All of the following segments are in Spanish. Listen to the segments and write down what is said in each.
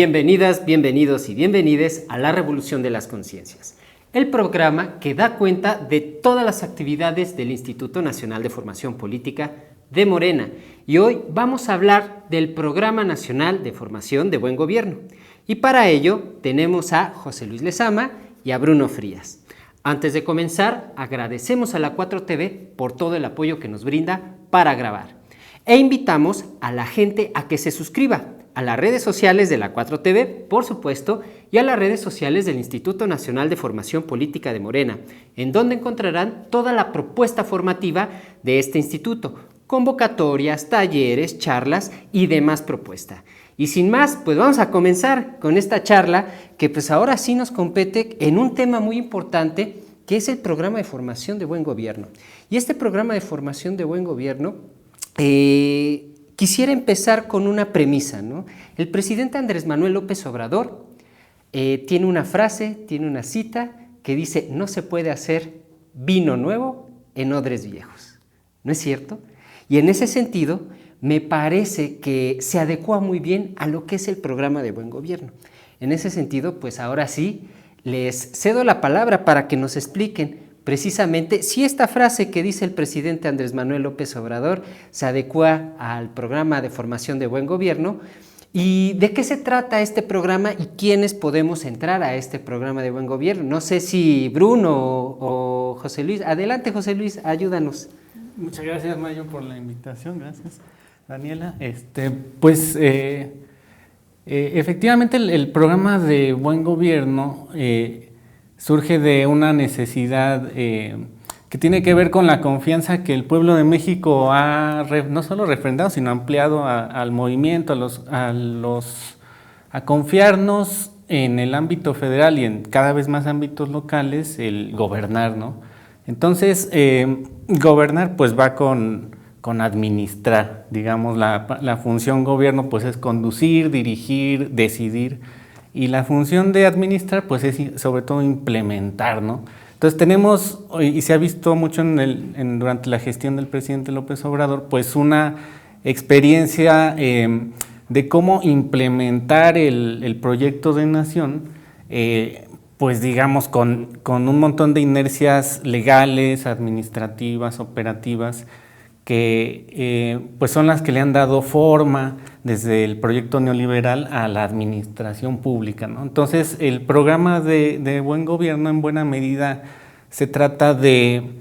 bienvenidas, bienvenidos y bienvenides a La Revolución de las Conciencias, el programa que da cuenta de todas las actividades del Instituto Nacional de Formación Política de Morena. Y hoy vamos a hablar del Programa Nacional de Formación de Buen Gobierno. Y para ello tenemos a José Luis Lezama y a Bruno Frías. Antes de comenzar, agradecemos a la 4TV por todo el apoyo que nos brinda para grabar. E invitamos a la gente a que se suscriba a las redes sociales de la 4TV, por supuesto, y a las redes sociales del Instituto Nacional de Formación Política de Morena, en donde encontrarán toda la propuesta formativa de este instituto, convocatorias, talleres, charlas y demás propuesta. Y sin más, pues vamos a comenzar con esta charla que pues ahora sí nos compete en un tema muy importante, que es el Programa de Formación de Buen Gobierno. Y este Programa de Formación de Buen Gobierno quisiera empezar con una premisa, ¿no? El presidente Andrés Manuel López Obrador tiene una frase, tiene una cita que dice: no se puede hacer vino nuevo en odres viejos. ¿No es cierto? Y en ese sentido, me parece que se adecua muy bien a lo que es el Programa de Buen Gobierno. En ese sentido, pues ahora sí, les cedo la palabra para que nos expliquen precisamente si esta frase que dice el presidente Andrés Manuel López Obrador se adecua al Programa de Formación de Buen Gobierno y de qué se trata este programa y quiénes podemos entrar a este Programa de Buen Gobierno. No sé si Bruno o José Luis. Adelante, José Luis, ayúdanos. Muchas gracias, Mayo, por la invitación. Gracias, Daniela. Efectivamente el Programa de Buen Gobierno surge de una necesidad que tiene que ver con la confianza que el pueblo de México ha no solo refrendado, sino ampliado al movimiento, a confiarnos en el ámbito federal y en cada vez más ámbitos locales, el gobernar, ¿no? Entonces, gobernar pues va con administrar, digamos, la función gobierno pues es conducir, dirigir, decidir, y la función de administrar pues es sobre todo implementar, ¿no? Entonces tenemos, y se ha visto mucho durante la gestión del presidente López Obrador, pues una experiencia de cómo implementar el proyecto de nación, pues digamos con un montón de inercias legales, administrativas, operativas, que pues son las que le han dado forma desde el proyecto neoliberal a la administración pública, ¿no? Entonces el Programa de Buen Gobierno en buena medida se trata de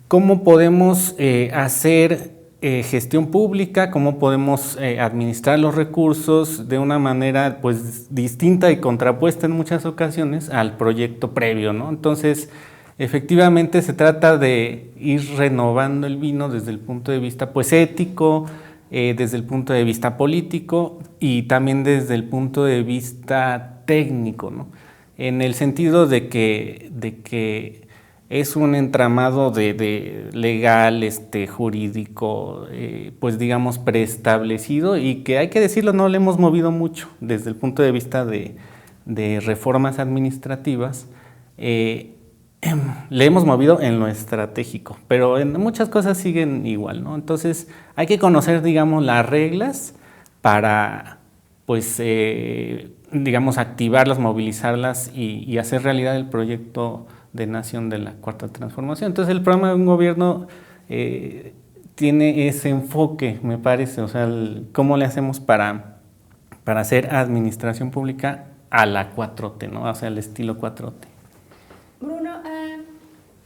cómo podemos hacer gestión pública, cómo podemos administrar los recursos de una manera pues distinta y contrapuesta en muchas ocasiones al proyecto previo, ¿no? Entonces, efectivamente se trata de ir renovando el vino desde el punto de vista pues ético, desde el punto de vista político y también desde el punto de vista técnico, ¿no? En el sentido de que es un entramado de legal, jurídico, pues digamos preestablecido, y que hay que decirlo, no le hemos movido mucho desde el punto de vista de reformas administrativas. Le hemos movido en lo estratégico, pero en muchas cosas siguen igual, ¿no? Entonces hay que conocer, digamos, las reglas para, pues, digamos, activarlas, movilizarlas y hacer realidad el proyecto de nación de la Cuarta Transformación. Entonces el Programa de un Gobierno tiene ese enfoque, me parece, o sea, cómo le hacemos para hacer administración pública a la 4T, ¿no? O sea, el estilo 4T. Bruno,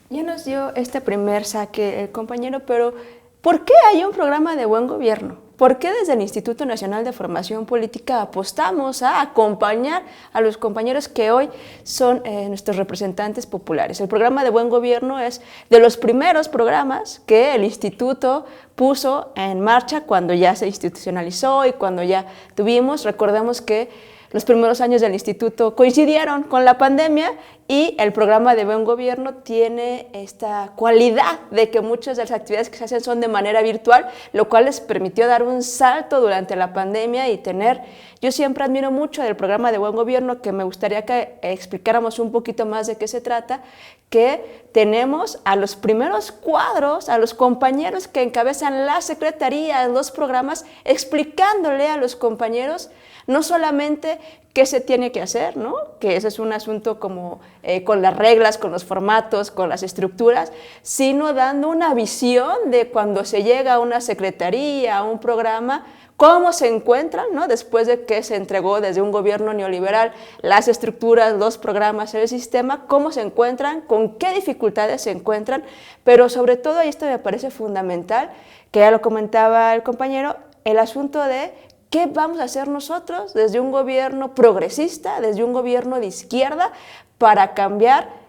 ya nos dio este primer saque el compañero, pero ¿por qué hay un programa de buen gobierno? ¿Por qué desde el Instituto Nacional de Formación Política apostamos a acompañar a los compañeros que hoy son nuestros representantes populares? El programa de buen gobierno es de los primeros programas que el instituto puso en marcha cuando ya se institucionalizó y cuando ya tuvimos, recordemos que los primeros años del instituto coincidieron con la pandemia y el Programa de Buen Gobierno tiene esta cualidad de que muchas de las actividades que se hacen son de manera virtual, lo cual les permitió dar un salto durante la pandemia y tener, yo siempre admiro mucho del Programa de Buen Gobierno, que me gustaría que explicáramos un poquito más de qué se trata, que tenemos a los primeros cuadros, a los compañeros que encabezan la secretaría, los programas, explicándole a los compañeros no solamente qué se tiene que hacer, ¿no? Que ese es un asunto como con las reglas, con los formatos, con las estructuras, sino dando una visión de cuando se llega a una secretaría, a un programa, cómo se encuentran, ¿no? Después de que se entregó desde un gobierno neoliberal las estructuras, los programas, el sistema, cómo se encuentran, con qué dificultades se encuentran, pero sobre todo, y esto me parece fundamental, que ya lo comentaba el compañero, el asunto de ¿qué vamos a hacer nosotros desde un gobierno progresista, desde un gobierno de izquierda, para cambiar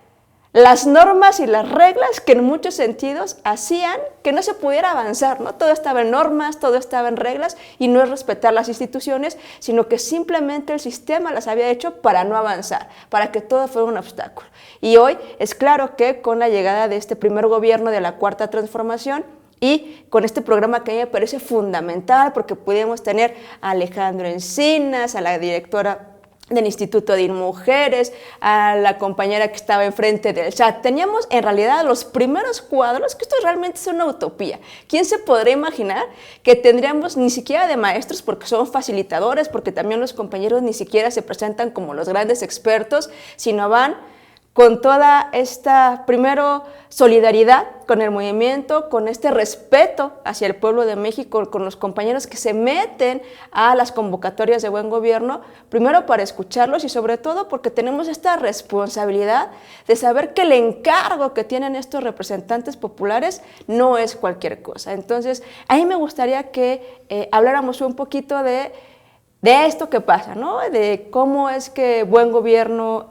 las normas y las reglas que en muchos sentidos hacían que no se pudiera avanzar, ¿no? Todo estaba en normas, todo estaba en reglas, y no es respetar las instituciones, sino que simplemente el sistema las había hecho para no avanzar, para que todo fuera un obstáculo. Y hoy es claro que con la llegada de este primer gobierno de la Cuarta Transformación, y con este programa que a mí me parece fundamental, porque pudimos tener a Alejandro Encinas, a la directora del Instituto de Mujeres, a la compañera que estaba enfrente del chat. Teníamos en realidad los primeros cuadros, que esto realmente es una utopía. ¿Quién se podría imaginar que tendríamos ni siquiera de maestros, porque son facilitadores, porque también los compañeros ni siquiera se presentan como los grandes expertos, sino van con toda esta, primero, solidaridad con el movimiento, con este respeto hacia el pueblo de México, con los compañeros que se meten a las convocatorias de Buen Gobierno, primero para escucharlos y sobre todo porque tenemos esta responsabilidad de saber que el encargo que tienen estos representantes populares no es cualquier cosa. Entonces, a mí me gustaría que habláramos un poquito de esto que pasa, ¿no? De cómo es que Buen Gobierno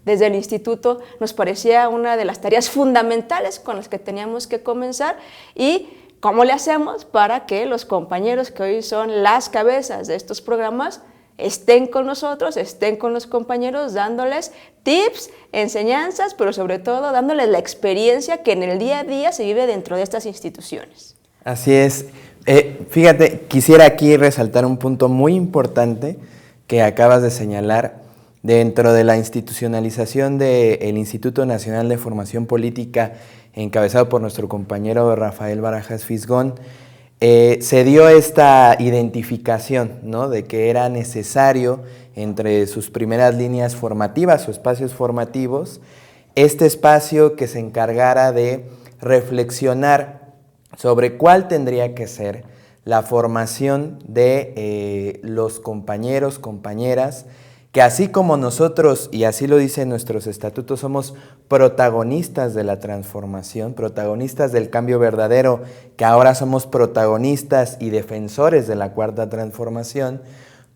desde el instituto nos parecía una de las tareas fundamentales con las que teníamos que comenzar, y cómo le hacemos para que los compañeros que hoy son las cabezas de estos programas estén con nosotros, estén con los compañeros, dándoles tips, enseñanzas, pero sobre todo dándoles la experiencia que en el día a día se vive dentro de estas instituciones. Así es. Fíjate, quisiera aquí resaltar un punto muy importante que acabas de señalar. Dentro de la institucionalización del Instituto Nacional de Formación Política, encabezado por nuestro compañero Rafael Barajas Fisgón, se dio esta identificación, ¿no?, de que era necesario, entre sus primeras líneas formativas o espacios formativos, este espacio que se encargara de reflexionar sobre cuál tendría que ser la formación de los compañeros, compañeras, que así como nosotros, y así lo dicen nuestros estatutos, somos protagonistas de la transformación, protagonistas del cambio verdadero, que ahora somos protagonistas y defensores de la Cuarta Transformación,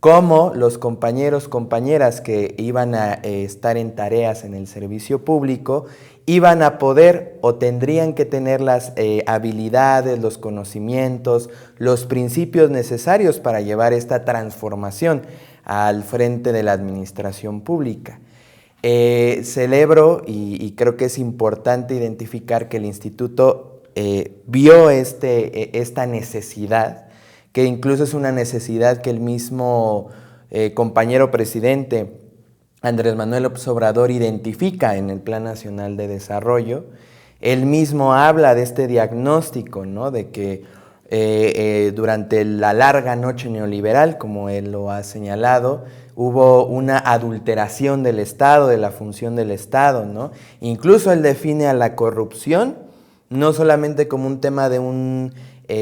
como los compañeros, compañeras que iban a estar en tareas en el servicio público, iban a poder o tendrían que tener las habilidades, los conocimientos, los principios necesarios para llevar esta transformación al frente de la administración pública. Celebro y creo que es importante identificar que el instituto vio esta necesidad, que incluso es una necesidad que el mismo compañero presidente Andrés Manuel López Obrador identifica en el Plan Nacional de Desarrollo. Él mismo habla de este diagnóstico, ¿no?, de que durante la larga noche neoliberal, como él lo ha señalado, hubo una adulteración del Estado, de la función del Estado, ¿no? Incluso él define a la corrupción no solamente como un tema de un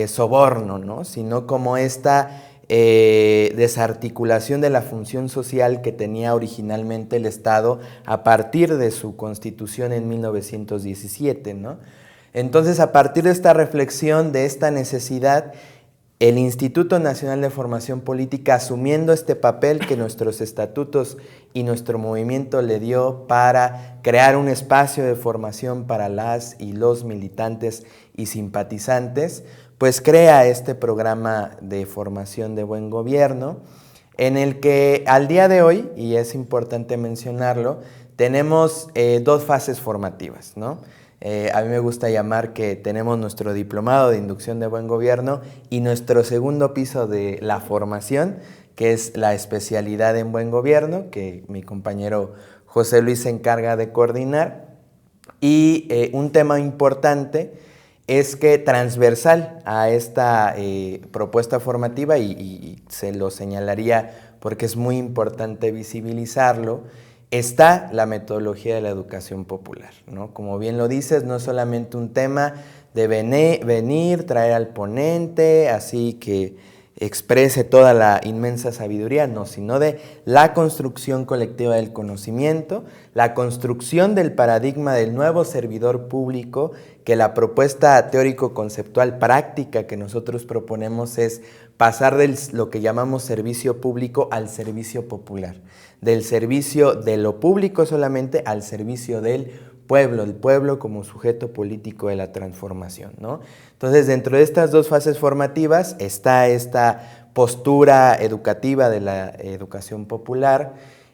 soborno, ¿no?, sino como esta desarticulación de la función social que tenía originalmente el Estado a partir de su constitución en 1917, ¿no? Entonces, a partir de esta reflexión, de esta necesidad, el Instituto Nacional de Formación Política, asumiendo este papel que nuestros estatutos y nuestro movimiento le dio para crear un espacio de formación para las y los militantes y simpatizantes, pues crea este programa de formación de buen gobierno, en el que al día de hoy, y es importante mencionarlo, tenemos dos fases formativas, ¿no? A mí me gusta llamar que tenemos nuestro diplomado de inducción de buen gobierno y nuestro segundo piso de la formación, que es la especialidad en buen gobierno, que mi compañero José Luis se encarga de coordinar. Y un tema importante es que transversal a esta propuesta formativa, y se lo señalaría porque es muy importante visibilizarlo, está la metodología de la educación popular, ¿no? Como bien lo dices, no es solamente un tema de venir, traer al ponente, así que exprese toda la inmensa sabiduría, no, sino de la construcción colectiva del conocimiento, la construcción del paradigma del nuevo servidor público, que la propuesta teórico-conceptual práctica que nosotros proponemos es pasar de lo que llamamos servicio público al servicio popular, del servicio de lo público solamente al servicio del pueblo, el pueblo como sujeto político de la transformación, ¿no? Entonces, dentro de estas dos fases formativas está esta postura educativa de la educación popular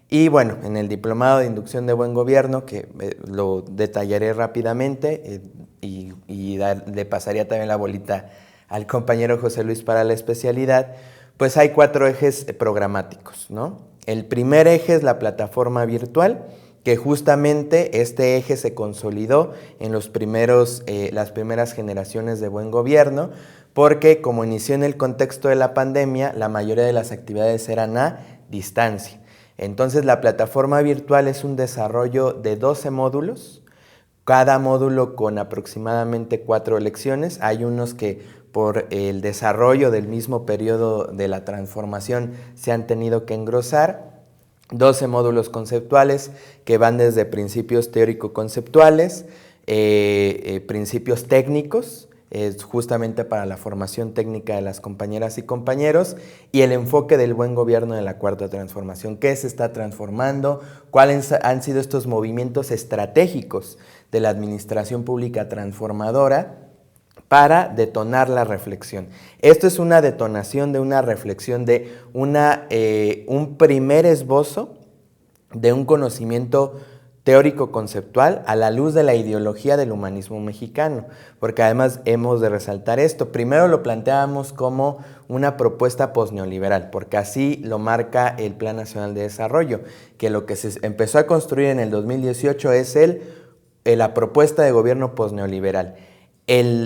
y, bueno, en el Diplomado de Inducción de Buen Gobierno, que lo detallaré rápidamente le pasaría también la bolita al compañero José Luis para la especialidad, pues hay 4 ejes programáticos, ¿no? El primer eje es la plataforma virtual, que justamente este eje se consolidó en las primeras generaciones de Buen Gobierno, porque como inició en el contexto de la pandemia, la mayoría de las actividades eran a distancia. Entonces la plataforma virtual es un desarrollo de 12 módulos, cada módulo con aproximadamente 4 lecciones. Hay unos que por el desarrollo del mismo periodo de la transformación se han tenido que engrosar. 12 módulos conceptuales que van desde principios teórico-conceptuales, principios técnicos, justamente para la formación técnica de las compañeras y compañeros, y el enfoque del buen gobierno de la Cuarta Transformación. ¿Qué se está transformando? ¿Cuáles han sido estos movimientos estratégicos de la administración pública transformadora para detonar la reflexión? Esto es una detonación de una reflexión, de un primer esbozo de un conocimiento teórico-conceptual a la luz de la ideología del humanismo mexicano, porque además hemos de resaltar esto. Primero lo planteábamos como una propuesta posneoliberal, porque así lo marca el Plan Nacional de Desarrollo, que lo que se empezó a construir en el 2018 es la propuesta de gobierno posneoliberal.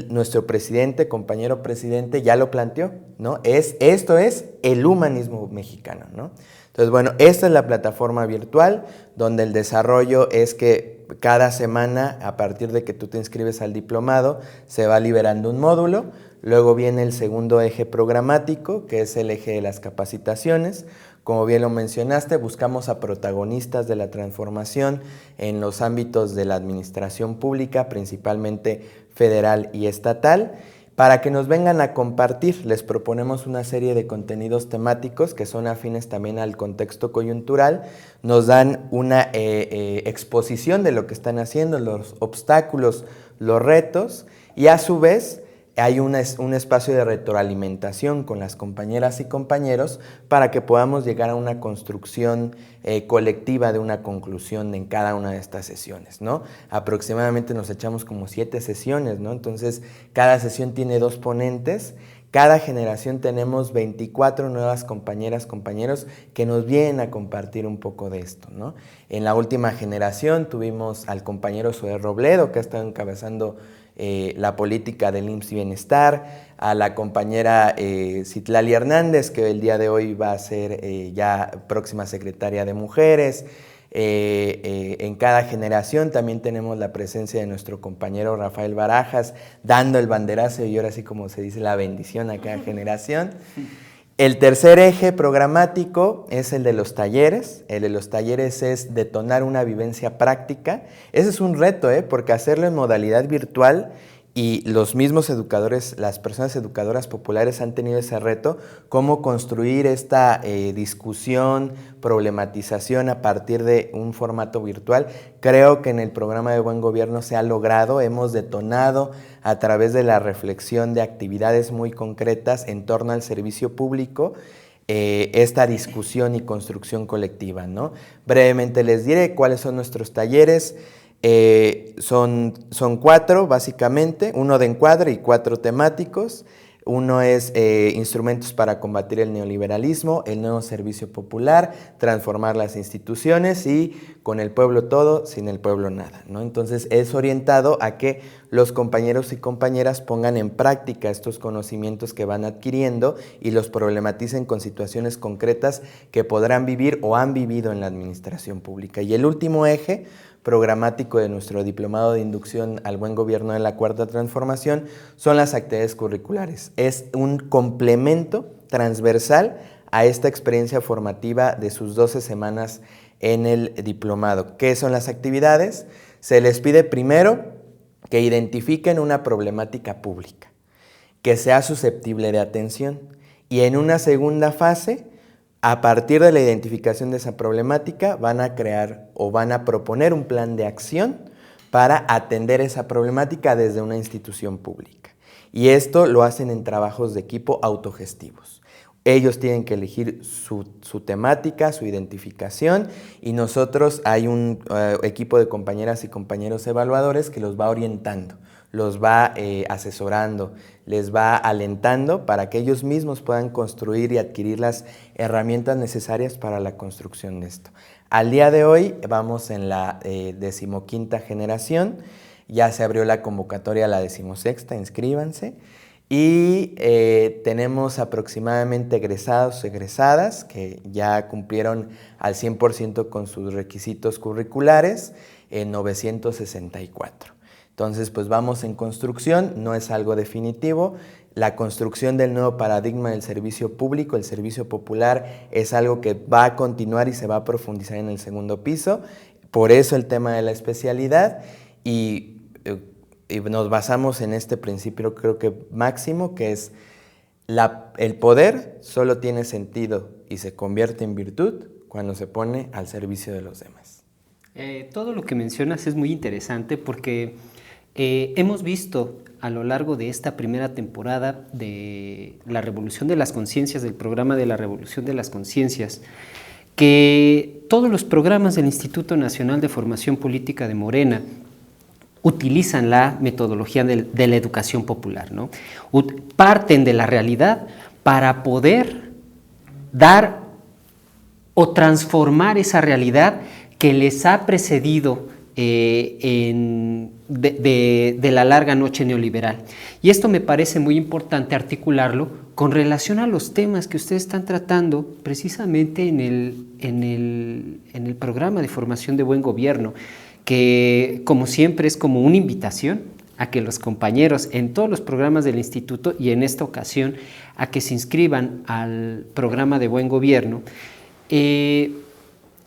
Nuestro presidente, compañero presidente, ya lo planteó, ¿no? Esto es el humanismo mexicano, ¿no? Entonces, bueno, esta es la plataforma virtual donde el desarrollo es que cada semana, a partir de que tú te inscribes al diplomado, se va liberando un módulo. Luego viene el segundo eje programático, que es el eje de las capacitaciones. Como bien lo mencionaste, buscamos a protagonistas de la transformación en los ámbitos de la administración pública, principalmente federal y estatal, para que nos vengan a compartir. Les proponemos una serie de contenidos temáticos que son afines también al contexto coyuntural, nos dan una exposición de lo que están haciendo, los obstáculos, los retos, y a su vez hay un espacio de retroalimentación con las compañeras y compañeros para que podamos llegar a una construcción colectiva de una conclusión en cada una de estas sesiones, ¿no? Aproximadamente nos echamos como 7 sesiones, ¿no? Entonces, cada sesión tiene 2 ponentes. Cada generación tenemos 24 nuevas compañeras, compañeros que nos vienen a compartir un poco de esto, ¿no? En la última generación tuvimos al compañero Zoé Robledo, que ha estado encabezando la política del IMSS y Bienestar, a la compañera Citlali Hernández, que el día de hoy va a ser ya próxima secretaria de Mujeres. En cada generación también tenemos la presencia de nuestro compañero Rafael Barajas, dando el banderazo y ahora sí, como se dice, la bendición a cada generación. El tercer eje programático es el de los talleres. El de los talleres es detonar una vivencia práctica. Ese es un reto, porque hacerlo en modalidad virtual, y los mismos educadores, las personas educadoras populares han tenido ese reto, cómo construir esta discusión, problematización a partir de un formato virtual. Creo que en el programa de Buen Gobierno se ha logrado, hemos detonado a través de la reflexión de actividades muy concretas en torno al servicio público, esta discusión y construcción colectiva, ¿no? Brevemente les diré cuáles son nuestros talleres. Son 4 básicamente, 1 de encuadre y 4 temáticos. Uno es instrumentos para combatir el neoliberalismo, el nuevo servicio popular, transformar las instituciones y con el pueblo todo, sin el pueblo nada, ¿no? Entonces es orientado a que los compañeros y compañeras pongan en práctica estos conocimientos que van adquiriendo y los problematicen con situaciones concretas que podrán vivir o han vivido en la administración pública. Y el último eje programático de nuestro diplomado de inducción al buen gobierno de la Cuarta Transformación son las actividades curriculares. Es un complemento transversal a esta experiencia formativa de sus 12 semanas en el diplomado. ¿Qué son las actividades? Se les pide primero que identifiquen una problemática pública, que sea susceptible de atención y en una segunda fase, a partir de la identificación de esa problemática, van a crear o van a proponer un plan de acción para atender esa problemática desde una institución pública. Y esto lo hacen en trabajos de equipo autogestivos. Ellos tienen que elegir su temática, su identificación y nosotros hay un equipo de compañeras y compañeros evaluadores que los va orientando, los va asesorando, les va alentando para que ellos mismos puedan construir y adquirir las herramientas necesarias para la construcción de esto. Al día de hoy vamos en la 15ª generación, ya se abrió la convocatoria a la 16ª, inscríbanse. Y tenemos aproximadamente egresados o egresadas que ya cumplieron al 100% con sus requisitos curriculares, 964. Entonces, pues vamos en construcción, no es algo definitivo. La construcción del nuevo paradigma del servicio público, el servicio popular, es algo que va a continuar y se va a profundizar en el segundo piso. Por eso el tema de la especialidad y nos basamos en este principio, creo que máximo, que es el poder solo tiene sentido y se convierte en virtud cuando se pone al servicio de los demás. Todo lo que mencionas es muy interesante porque hemos visto a lo largo de esta primera temporada de la Revolución de las Conciencias, del programa de la Revolución de las Conciencias, que todos los programas del Instituto Nacional de Formación Política de Morena utilizan la metodología de la educación popular, ¿no? Parten de la realidad para poder dar o transformar esa realidad que les ha precedido de la larga noche neoliberal. Y esto me parece muy importante articularlo con relación a los temas que ustedes están tratando precisamente en el programa de formación de buen gobierno, que como siempre es como una invitación a que los compañeros en todos los programas del instituto y en esta ocasión a que se inscriban al programa de buen gobierno,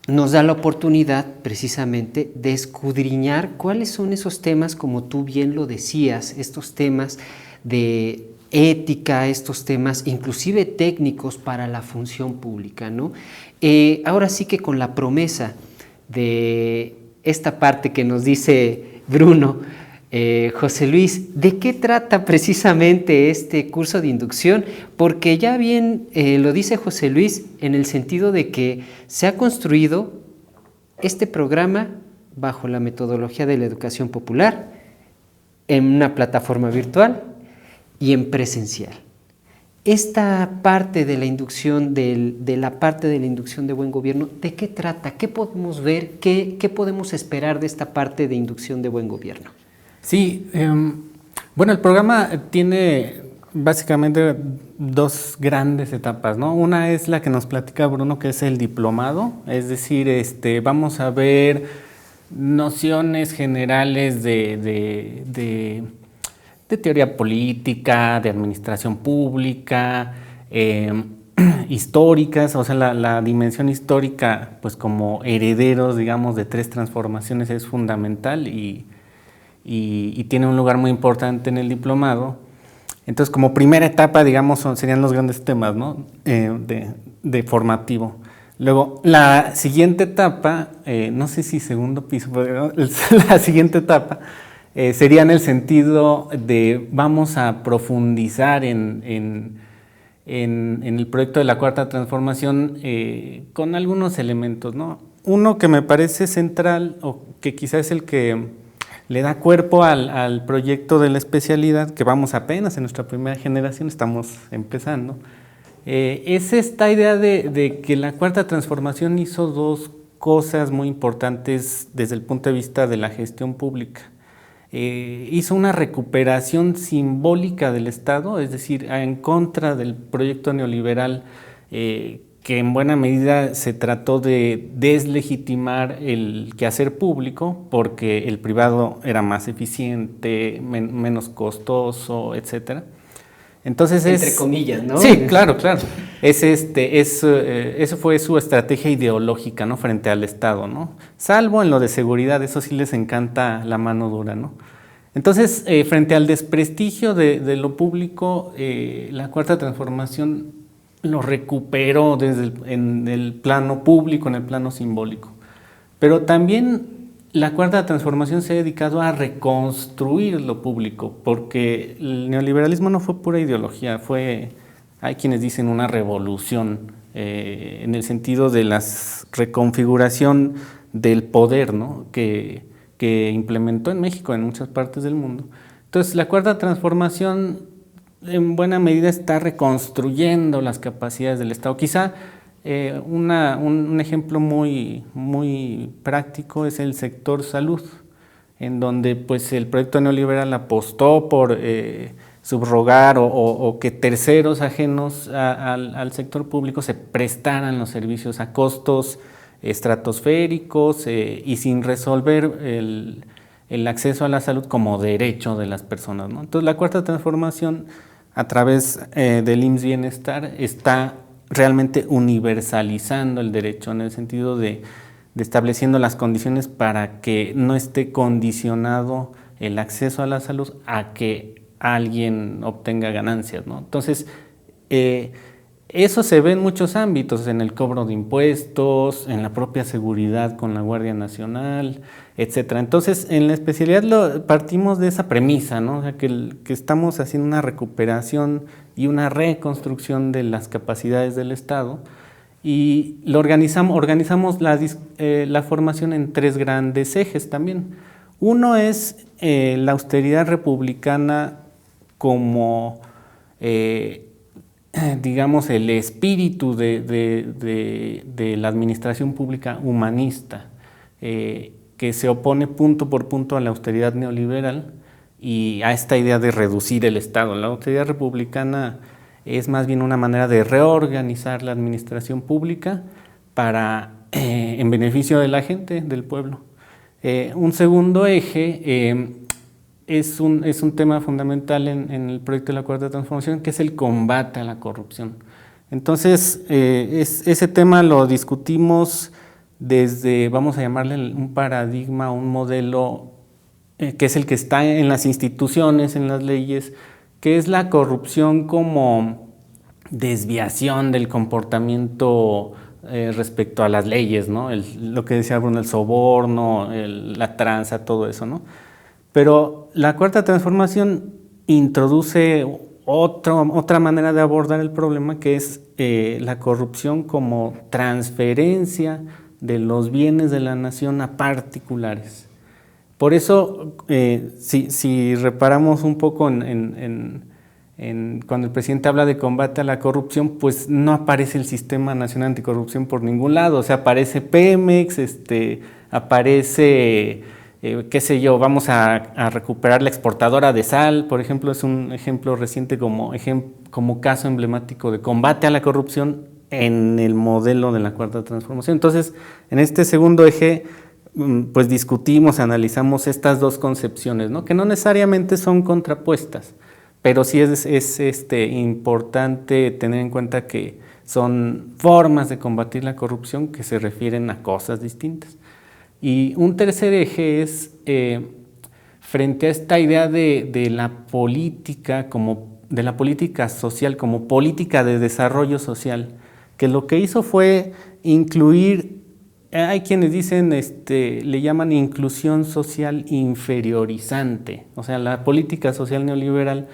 nos da la oportunidad precisamente de escudriñar cuáles son esos temas, como tú bien lo decías, estos temas de ética, estos temas inclusive técnicos para la función pública, ¿no? Ahora sí que con la promesa de esta parte que nos dice Bruno, José Luis, ¿de qué trata precisamente este curso de inducción? Porque ya bien lo dice José Luis en el sentido de que se ha construido este programa bajo la metodología de la educación popular en una plataforma virtual y en presencial. Esta parte de la inducción, de la parte de la inducción de buen gobierno, ¿de qué trata? ¿Qué podemos ver? ¿Qué podemos esperar de esta parte de inducción de buen gobierno? Sí, bueno, el programa tiene básicamente dos grandes etapas, ¿no? Una es la que nos platica Bruno, que es el diplomado, es decir, vamos a ver nociones generales de teoría política, de administración pública, históricas, o sea, la dimensión histórica, pues como herederos, digamos, de tres transformaciones es fundamental y tiene un lugar muy importante en el diplomado. Entonces, como primera etapa, digamos, serían los grandes temas, ¿no? de formativo. Luego, la siguiente etapa, no sé si segundo piso, pero la siguiente etapa sería en el sentido de vamos a profundizar en el proyecto de la Cuarta Transformación con algunos elementos, ¿no? Uno que me parece central, o que quizás es el que le da cuerpo al proyecto de la especialidad, que vamos apenas en nuestra primera generación, estamos empezando. Es esta idea de que la Cuarta Transformación hizo dos cosas muy importantes desde el punto de vista de la gestión pública. Hizo una recuperación simbólica del Estado, es decir, en contra del proyecto neoliberal, que en buena medida se trató de deslegitimar el quehacer público porque el privado era más eficiente, menos costoso, etcétera. Entonces entre comillas, ¿no? Sí, claro. Eso fue su estrategia ideológica, ¿no? Frente al Estado, ¿no? Salvo en lo de seguridad, eso sí les encanta la mano dura, ¿no? Entonces, frente al desprestigio de lo público, la Cuarta Transformación lo recuperó en el plano público, en el plano simbólico. Pero también la Cuarta Transformación se ha dedicado a reconstruir lo público, porque el neoliberalismo no fue pura ideología, hay quienes dicen una revolución, en el sentido de la reconfiguración del poder, ¿no? que implementó en México, en muchas partes del mundo. Entonces, la Cuarta Transformación en buena medida está reconstruyendo las capacidades del Estado. Quizá un ejemplo muy práctico es el sector salud, en donde pues el proyecto neoliberal apostó por subrogar o que terceros ajenos al sector público se prestaran los servicios a costos estratosféricos y sin resolver el acceso a la salud como derecho de las personas, ¿no? Entonces, la Cuarta Transformación, a través del IMSS Bienestar, está realmente universalizando el derecho, en el sentido de estableciendo las condiciones para que no esté condicionado el acceso a la salud a que alguien obtenga ganancias, ¿no? Entonces, eso se ve en muchos ámbitos, en el cobro de impuestos, en la propia seguridad con la Guardia Nacional, etcétera. Entonces, en la especialidad partimos de esa premisa, ¿no? O sea, que estamos haciendo una recuperación y una reconstrucción de las capacidades del Estado, y organizamos la formación en tres grandes ejes también. Uno es la austeridad republicana como digamos, el espíritu de la administración pública humanista, que se opone punto por punto a la austeridad neoliberal y a esta idea de reducir el Estado. La austeridad republicana es más bien una manera de reorganizar la administración pública en beneficio de la gente, del pueblo. Un segundo eje es un tema fundamental en el proyecto de la Cuarta Transformación, que es el combate a la corrupción. Entonces, ese tema lo discutimos desde, vamos a llamarle un paradigma, un modelo que es el que está en las instituciones, en las leyes, que es la corrupción como desviación del comportamiento respecto a las leyes, ¿no? Lo que decía Bruno, el soborno, la tranza, todo eso, ¿no? Pero la Cuarta Transformación introduce otra manera de abordar el problema, que es la corrupción como transferencia de los bienes de la nación a particulares. Por eso, si reparamos un poco cuando el presidente habla de combate a la corrupción, pues no aparece el Sistema Nacional Anticorrupción por ningún lado. O sea, aparece Pemex, aparece, qué sé yo, vamos a recuperar la exportadora de sal, por ejemplo, es un ejemplo reciente como caso emblemático de combate a la corrupción en el modelo de la Cuarta Transformación. Entonces, en este segundo eje, pues discutimos, analizamos estas dos concepciones, ¿no? Que no necesariamente son contrapuestas, pero sí es importante tener en cuenta que son formas de combatir la corrupción que se refieren a cosas distintas. Y un tercer eje es frente a esta idea de la política social como política de desarrollo social, que lo que hizo fue incluir, hay quienes dicen, le llaman inclusión social inferiorizante. O sea, la política social neoliberal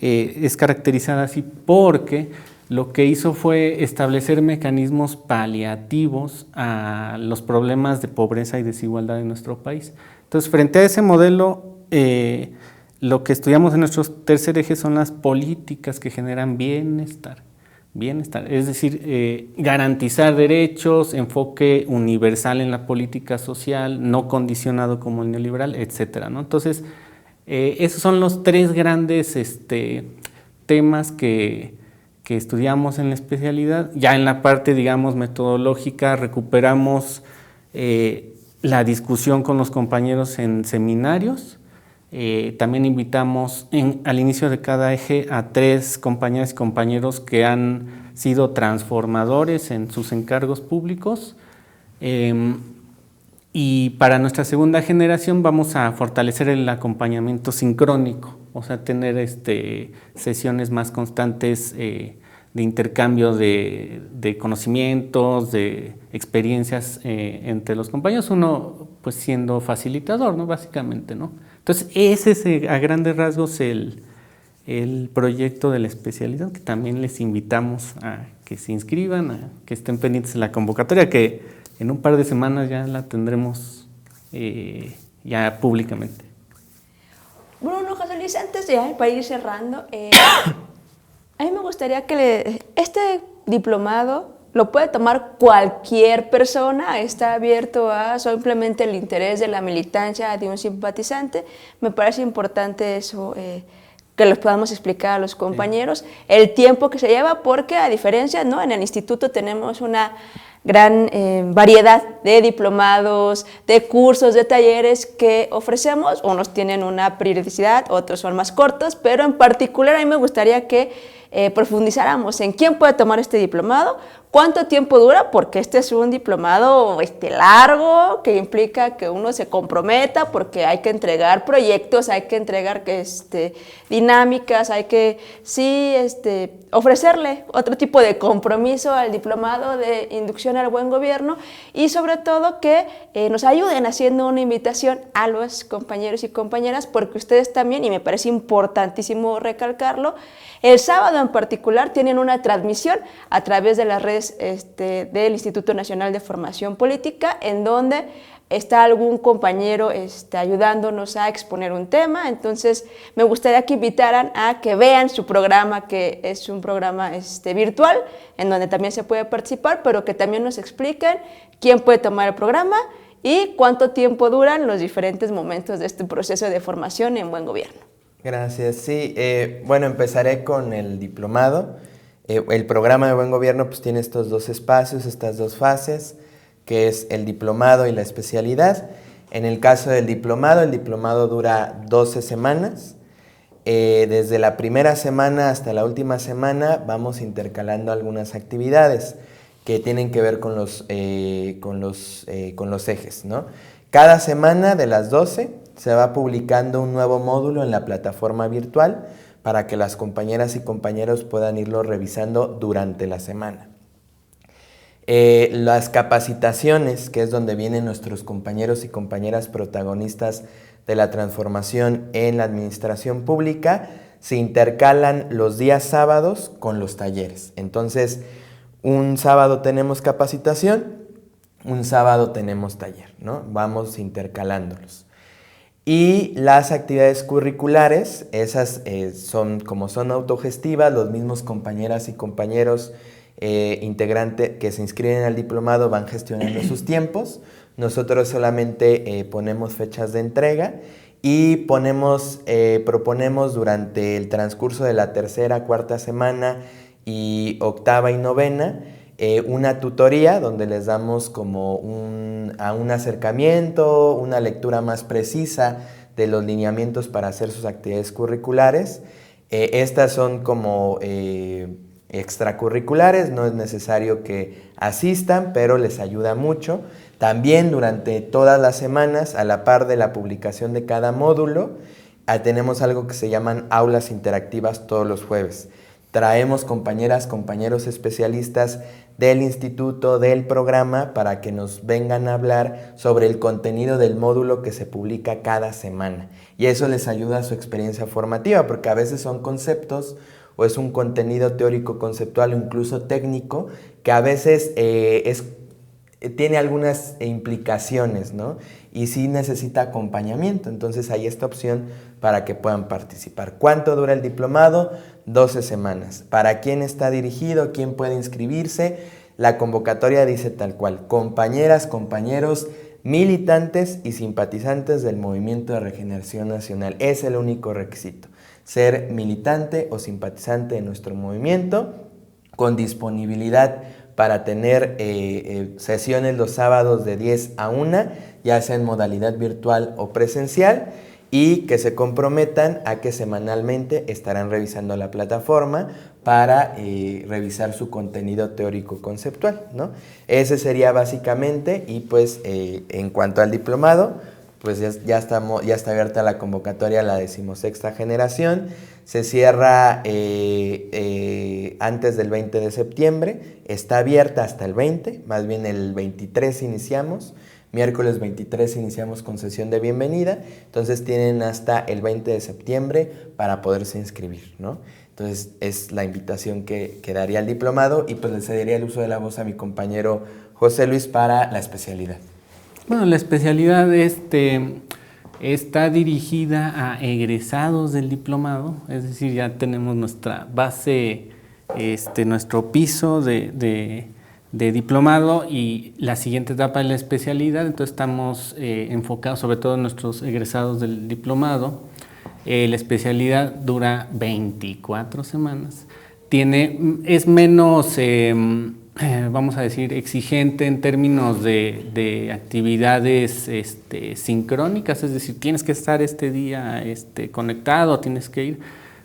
es caracterizada así porque lo que hizo fue establecer mecanismos paliativos a los problemas de pobreza y desigualdad en nuestro país. Entonces, frente a ese modelo, lo que estudiamos en nuestro tercer eje son las políticas que generan bienestar. Es decir, garantizar derechos, enfoque universal en la política social, no condicionado como el neoliberal, etcétera, ¿no? Entonces, esos son los tres grandes temas que estudiamos en la especialidad. Ya en la parte, digamos, metodológica, recuperamos la discusión con los compañeros en seminarios. También invitamos al inicio de cada eje a 3 compañeras y compañeros que han sido transformadores en sus encargos públicos. Y para nuestra segunda generación vamos a fortalecer el acompañamiento sincrónico, o sea, tener sesiones más constantes de intercambio de conocimientos, de experiencias entre los compañeros, uno pues siendo facilitador, ¿no? Básicamente, ¿no? Entonces, ese es a grandes rasgos el proyecto de la especialidad, que también les invitamos a que se inscriban, a que estén pendientes de la convocatoria, que en un par de semanas ya la tendremos ya públicamente. Bruno, José Luis, antes de para ir cerrando, a mí me gustaría que este diplomado lo puede tomar cualquier persona, está abierto a simplemente el interés de la militancia de un simpatizante. Me parece importante eso, que los podamos explicar a los compañeros, el tiempo que se lleva, porque a diferencia, ¿no?, en el instituto tenemos una gran variedad de diplomados, de cursos, de talleres que ofrecemos. Unos tienen una periodicidad, otros son más cortos, pero en particular a mí me gustaría que profundizáramos en quién puede tomar este diplomado, cuánto tiempo dura, porque este es un diplomado largo, que implica que uno se comprometa, porque hay que entregar proyectos, hay que entregar dinámicas, hay que ofrecerle otro tipo de compromiso al diplomado de inducción al buen gobierno, y sobre todo que nos ayuden haciendo una invitación a los compañeros y compañeras, porque ustedes también, y me parece importantísimo recalcarlo, el sábado en particular tienen una transmisión a través de las redes del Instituto Nacional de Formación Política, en donde está algún compañero ayudándonos a exponer un tema. Entonces me gustaría que invitaran a que vean su programa, que es un programa virtual, en donde también se puede participar, pero que también nos expliquen quién puede tomar el programa y cuánto tiempo duran los diferentes momentos de este proceso de formación en buen gobierno. Gracias. Sí, bueno, empezaré con el diplomado. El programa de buen gobierno pues tiene estos 2 espacios, estas 2 fases, que es el diplomado y la especialidad. En el caso del diplomado, el diplomado dura 12 semanas. Desde la primera semana hasta la última semana vamos intercalando algunas actividades que tienen que ver con los ejes, ¿no? Cada semana de las 12 se va publicando un nuevo módulo en la plataforma virtual para que las compañeras y compañeros puedan irlo revisando durante la semana. Las capacitaciones, que es donde vienen nuestros compañeros y compañeras protagonistas de la transformación en la administración pública, se intercalan los días sábados con los talleres. Entonces, un sábado tenemos capacitación, un sábado tenemos taller, ¿no? Vamos intercalándolos. Y las actividades curriculares, esas son autogestivas, los mismos compañeras y compañeros integrantes que se inscriben al diplomado van gestionando sus tiempos. Nosotros solamente ponemos fechas de entrega y proponemos durante el transcurso de la tercera, cuarta semana y octava y novena una tutoría donde les damos como un acercamiento, una lectura más precisa de los lineamientos para hacer sus actividades curriculares. Estas son como extracurriculares, no es necesario que asistan, pero les ayuda mucho. También durante todas las semanas, a la par de la publicación de cada módulo, tenemos algo que se llaman aulas interactivas todos los jueves. Traemos compañeras, compañeros especialistas del instituto, del programa, para que nos vengan a hablar sobre el contenido del módulo que se publica cada semana. Y eso les ayuda a su experiencia formativa, porque a veces son conceptos o es un contenido teórico, conceptual o incluso técnico, que a veces tiene algunas implicaciones, ¿no? Y sí necesita acompañamiento, entonces hay esta opción para que puedan participar. ¿Cuánto dura el diplomado? 12 semanas. ¿Para quién está dirigido? ¿Quién puede inscribirse? La convocatoria dice tal cual: compañeras, compañeros, militantes y simpatizantes del Movimiento de Regeneración Nacional. Es el único requisito: ser militante o simpatizante de nuestro movimiento, con disponibilidad para tener sesiones los sábados de 10 a 1, ya sea en modalidad virtual o presencial, y que se comprometan a que semanalmente estarán revisando la plataforma para revisar su contenido teórico conceptual, ¿no? Ese sería básicamente, y pues en cuanto al diplomado, pues ya está abierta la convocatoria a la 16ª generación. Se cierra antes del 20 de septiembre, está abierta hasta el 20, más bien el 23 iniciamos, miércoles 23 iniciamos con sesión de bienvenida, entonces tienen hasta el 20 de septiembre para poderse inscribir, ¿no? Entonces es la invitación que daría el diplomado, y pues le cedería el uso de la voz a mi compañero José Luis para la especialidad. Bueno, la especialidad está dirigida a egresados del diplomado, es decir, ya tenemos nuestra base, nuestro piso de diplomado, y la siguiente etapa es la especialidad. Entonces estamos enfocados sobre todo en nuestros egresados del diplomado. La especialidad dura 24 semanas. Es menos, vamos a decir, exigente en términos de actividades sincrónicas, es decir, tienes que estar este día conectado, tienes que ir,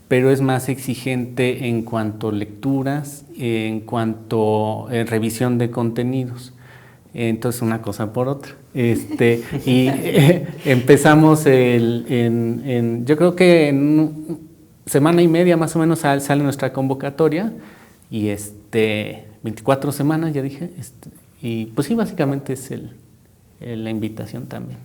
pero es más exigente en cuanto a lecturas, en cuanto a revisión de contenidos. Entonces, una cosa por otra. Y empezamos yo creo que en semana y media más o menos sale nuestra convocatoria, y 24 semanas, ya dije, y pues sí, básicamente es la invitación también.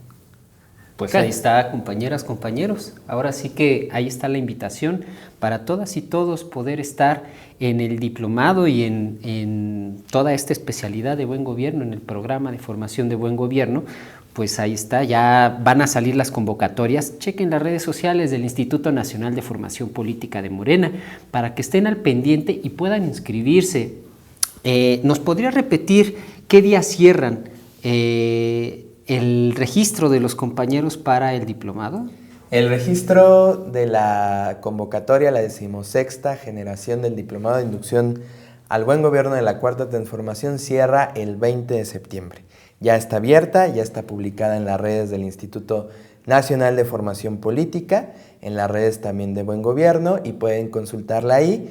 Pues ahí está, compañeras, compañeros. Ahora sí que ahí está la invitación para todas y todos poder estar en el diplomado y en toda esta especialidad de buen gobierno, en el programa de formación de buen gobierno. Pues ahí está, ya van a salir las convocatorias. Chequen las redes sociales del Instituto Nacional de Formación Política de Morena para que estén al pendiente y puedan inscribirse. ¿Nos podría repetir qué día cierran el registro de los compañeros para el diplomado? El registro de la convocatoria, la 16ª generación del Diplomado de Inducción al Buen Gobierno de la Cuarta Transformación, cierra el 20 de septiembre. Ya está abierta, ya está publicada en las redes del Instituto Nacional de Formación Política, en las redes también de Buen Gobierno, y pueden consultarla ahí.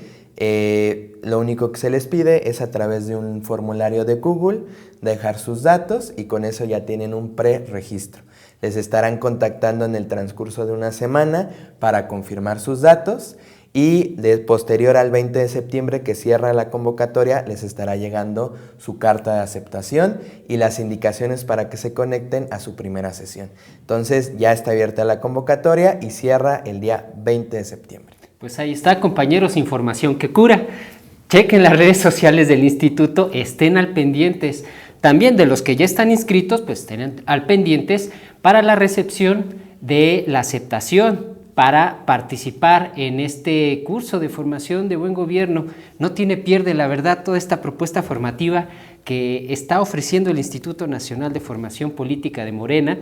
Lo único que se les pide es, a través de un formulario de Google, dejar sus datos, y con eso ya tienen un preregistro. Les estarán contactando en el transcurso de una semana para confirmar sus datos, y posterior al 20 de septiembre, que cierra la convocatoria, les estará llegando su carta de aceptación y las indicaciones para que se conecten a su primera sesión. Entonces ya está abierta la convocatoria y cierra el día 20 de septiembre. Pues ahí está, compañeros, información que cura. Chequen las redes sociales del instituto, estén al pendientes. También de los que ya están inscritos, pues estén al pendientes para la recepción de la aceptación para participar en este curso de formación de buen gobierno. No tiene pierde, la verdad, toda esta propuesta formativa que está ofreciendo el Instituto Nacional de Formación Política de Morena.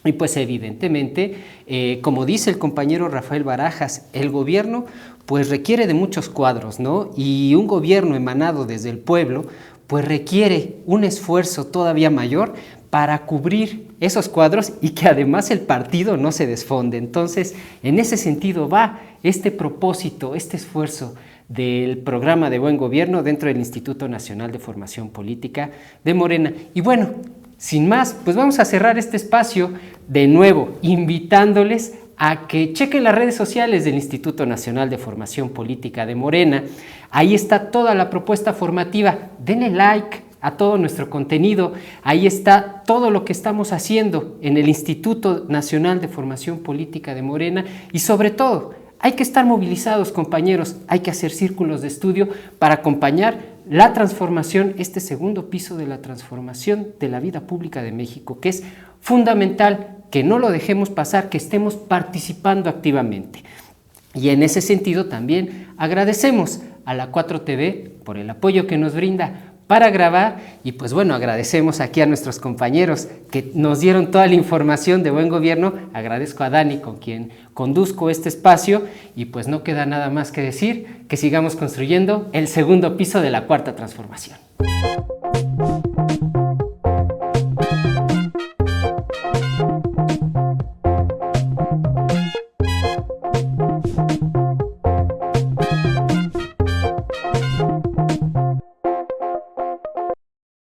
Y pues evidentemente, como dice el compañero Rafael Barajas, el gobierno pues requiere de muchos cuadros, ¿no? Y un gobierno emanado desde el pueblo pues requiere un esfuerzo todavía mayor para cubrir esos cuadros y que además el partido no se desfonde. Entonces, en ese sentido va este propósito, este esfuerzo del programa de buen gobierno dentro del Instituto Nacional de Formación Política de Morena. Y bueno, sin más, pues vamos a cerrar este espacio de nuevo, invitándoles a que chequen las redes sociales del Instituto Nacional de Formación Política de Morena. Ahí está toda la propuesta formativa. Denle like a todo nuestro contenido. Ahí está todo lo que estamos haciendo en el Instituto Nacional de Formación Política de Morena, y sobre todo, hay que estar movilizados, compañeros, hay que hacer círculos de estudio para acompañar la transformación, este segundo piso de la transformación de la vida pública de México, que es fundamental que no lo dejemos pasar, que estemos participando activamente. Y en ese sentido también agradecemos a la 4TV por el apoyo que nos brinda para grabar y pues bueno, agradecemos aquí a nuestros compañeros que nos dieron toda la información de Buen Gobierno. Agradezco a Dani, con quien conduzco este espacio, y pues no queda nada más que decir que sigamos construyendo el segundo piso de la Cuarta Transformación.